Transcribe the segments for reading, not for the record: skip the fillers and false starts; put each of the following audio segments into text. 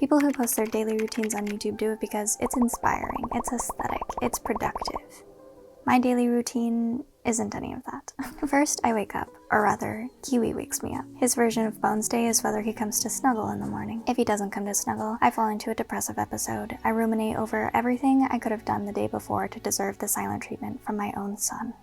People who post their daily routines on YouTube do it because it's inspiring, it's aesthetic, it's productive. My daily routine isn't any of that. First, I wake up, or rather, Kiwi wakes me up. His version of Bones Day is whether he comes to snuggle in the morning. If he doesn't come to snuggle, I fall into a depressive episode. I ruminate over everything I could have done the day before to deserve the silent treatment from my own son.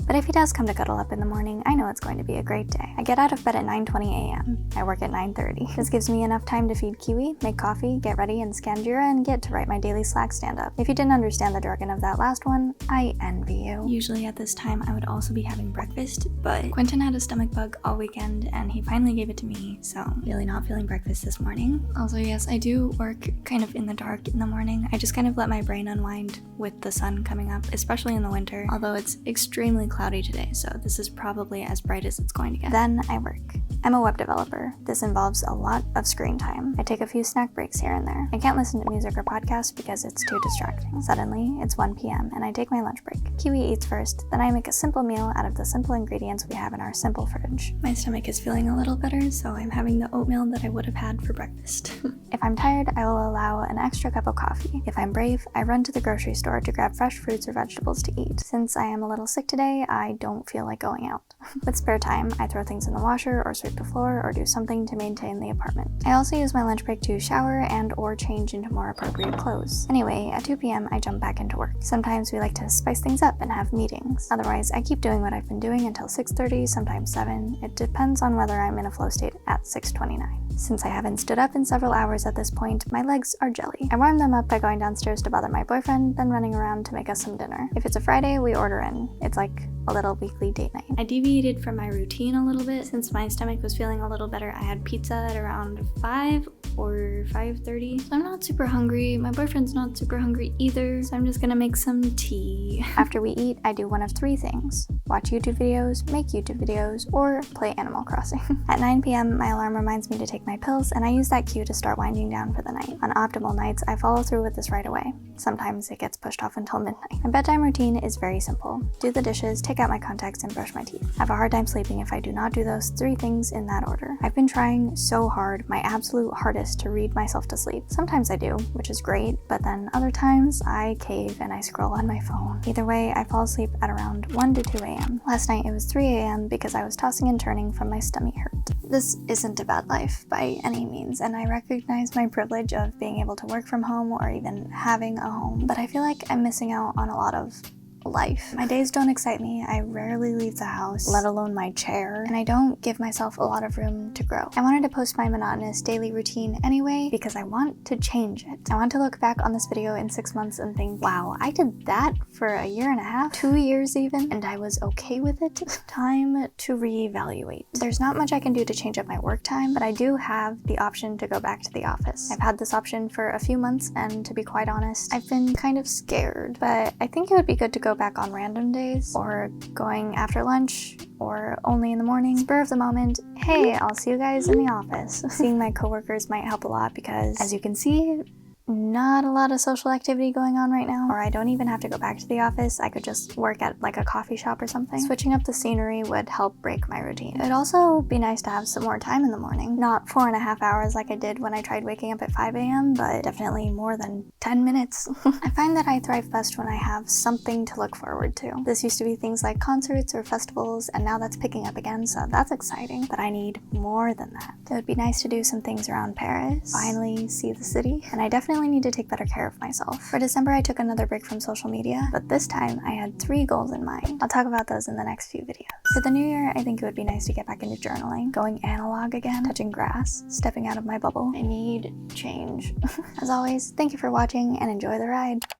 But if he does come to cuddle up in the morning, I know it's going to be a great day. I get out of bed at 9:20 a.m. I work at 9:30. This gives me enough time to feed Kiwi, make coffee, get ready, and scan Jira, and get to write my daily Slack stand-up. If you didn't understand the jargon of that last one, I envy you. Usually at this time, I would also be having breakfast, but Quentin had a stomach bug all weekend, and he finally gave it to me, so really not feeling breakfast this morning. Also, yes, I do work kind of in the dark in the morning. I just kind of let my brain unwind with the sun coming up, especially in the winter, although it's extremely cloudy today, so this is probably as bright as it's going to get. Then I work. I'm a web developer. This involves a lot of screen time. I take a few snack breaks here and there. I can't listen to music or podcasts because it's too distracting. Suddenly, it's 1 p.m. and I take my lunch break. Kiwi eats first, then I make a simple meal out of the simple ingredients we have in our simple fridge. My stomach is feeling a little better, so I'm having the oatmeal that I would have had for breakfast. If I'm tired, I will allow an extra cup of coffee. If I'm brave, I run to the grocery store to grab fresh fruits or vegetables to eat. Since I am a little sick today, I don't feel like going out. With spare time, I throw things in the washer or sweep the floor or do something to maintain the apartment. I also use my lunch break to shower and or change into more appropriate clothes. Anyway, at 2 p.m. I jump back into work. Sometimes we like to spice things up and have meetings. Otherwise, I keep doing what I've been doing until 6:30, sometimes 7. It depends on whether I'm in a flow state at 6:29. Since I haven't stood up in several hours at this point, my legs are jelly. I warm them up by going downstairs to bother my boyfriend, then running around to make us some dinner. If it's a Friday, we order in. It's like a little weekly date night. I deviated from my routine a little bit. Since my stomach was feeling a little better, I had pizza at around 5 or 5:30. So I'm not super hungry. My boyfriend's not super hungry either, so I'm just gonna make some tea. After we eat, I do one of 3 things: watch YouTube videos, make YouTube videos, or play Animal Crossing. At 9 p.m., my alarm reminds me to take my pills, and I use that cue to start winding down for the night. On optimal nights, I follow through with this right away. Sometimes it gets pushed off until midnight. My bedtime routine is very simple. Do the dishes, take out my contacts, and brush my teeth. I have a hard time sleeping if I do not do those 3 things in that order. I've been trying so hard, my absolute hardest, to read myself to sleep. Sometimes I do, which is great, but then other times I cave and I scroll on my phone. Either way, I fall asleep at around 1 to 2 a.m. Last night it was 3 a.m. because I was tossing and turning from my stomach hurt. This isn't a bad life by any means, and I recognize my privilege of being able to work from home or even having a home, but I feel like I'm missing out on a lot of life. My days don't excite me. I rarely leave the house, let alone my chair, and I don't give myself a lot of room to grow. I wanted to post my monotonous daily routine anyway because I want to change it. I want to look back on this video in 6 months and think, wow, I did that for a year and a half, 2 years even, and I was okay with it. Time to reevaluate. There's not much I can do to change up my work time, but I do have the option to go back to the office. I've had this option for a few months, and to be quite honest, I've been kind of scared, but I think it would be good to go back on random days, or going after lunch, or only in the morning. Spur of the moment, hey, I'll see you guys in the office. Seeing my coworkers might help a lot because, as you can see, not a lot of social activity going on right now, or I don't even have to go back to the office. I could just work at like a coffee shop or something. Switching up the scenery would help break my routine. It'd also be nice to have some more time in the morning. Not 4.5 hours like I did when I tried waking up at 5 a.m., but definitely more than 10 minutes. I find that I thrive best when I have something to look forward to. This used to be things like concerts or festivals, and now that's picking up again, so that's exciting, but I need more than that. It would be nice to do some things around Paris, finally see the city, and I definitely need to take better care of myself. For December, I took another break from social media, but this time I had 3 goals in mind. I'll talk about those in the next few videos. For the new year, I think it would be nice to get back into journaling, going analog again, touching grass, stepping out of my bubble. I need change. As always, thank you for watching and enjoy the ride.